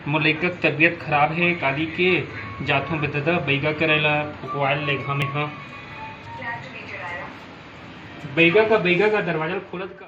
मोर लइका के तबीयत खराब है काली के जाथों बेददा बैगा करेला फुकवाल लेगा में हाँ बैगा का दरवाजा खोलत का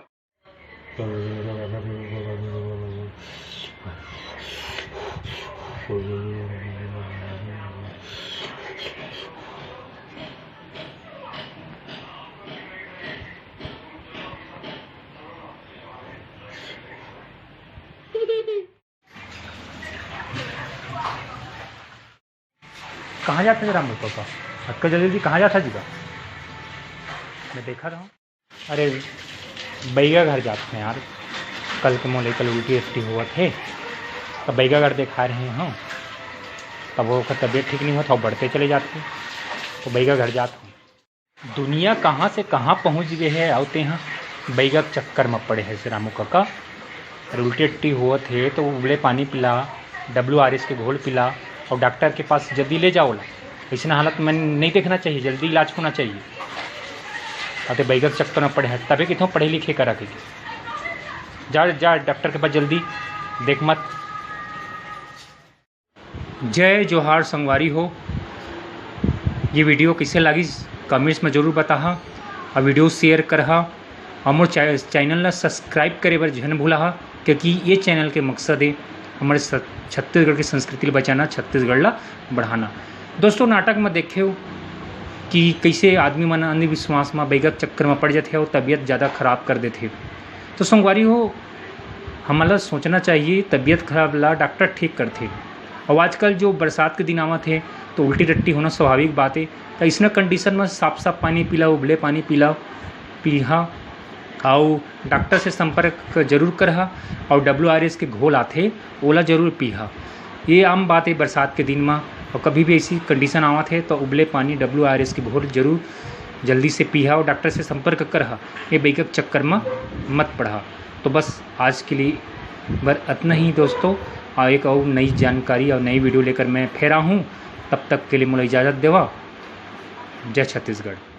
कहाँ जाते हैं राम पापा? अक्का जल्दी कहाँ जाता जीगा? मैं देखा रहा हूँ। अरे बैगा घर जाते हैं यार, कल के मोले कल उल्टी हुआ थे तब बैगा घर दिखा रहे हैं हम, तब वो का तबीयत ठीक नहीं हुआ था, बढ़ते चले जाते तो बैगा घर जाता हूँ। दुनिया कहाँ से कहाँ पहुँच गए है, आते हैं बैगा के चक्कर में पड़े हैं रामू काका। अरे उल्टी हुआ थे तो उबले पानी पिला, WRS के घोल पिला और डॉक्टर के पास जल्दी ले जाओ। ऐसा हालत में नहीं देखना चाहिए, जल्दी इलाज होना चाहिए। आते बैगा के चक्कर में पड़े हैं, तभी कितों पढ़े लिखे करा के जा डॉक्टर के पास जल्दी, देख मत। जय जोहार संगवारी हो। ये वीडियो कैसे लगी कमेंट्स में ज़रूर बताहा और वीडियो शेयर करहा और मोर चैनल ला सब्सक्राइब करे बर झन भूला, क्योंकि ये चैनल के मकसद है हमारे छत्तीसगढ़ की संस्कृति बचाना, छत्तीसगढ़ ला बढ़ाना। दोस्तों नाटक में देखे हो कि कैसे आदमी मन अंधविश्वास में बैगा के चक्कर में पड़ जाते और तबीयत ज़्यादा ख़राब कर देते। तो संगवारी हो हमारा सोचना चाहिए, तबीयत खराब ला डॉक्टर ठीक करते। और आजकल जो बरसात के दिन आवा थे तो उल्टी टट्टी होना स्वाभाविक बात है। तो इसने कंडीशन में साफ पानी पिलाओ, उबले पानी पिलाओ पीहा और डॉक्टर से संपर्क जरूर करहा और WRS के घोल आते ओला जरूर पीहा। ये आम बात है बरसात के दिन में, और कभी भी ऐसी कंडीशन आवा थे तो उबले पानी WRS के घोल जरूर जल्दी से पीहा और डॉक्टर से संपर्क करहा। ये बैगा के चक्कर में मत पड़ा। तो बस आज के लिए इतना ही दोस्तों, और एक और नई जानकारी और नई वीडियो लेकर मैं फिर आऊँ। तब तक के लिए मुझे इजाज़त देवा। जय छत्तीसगढ़।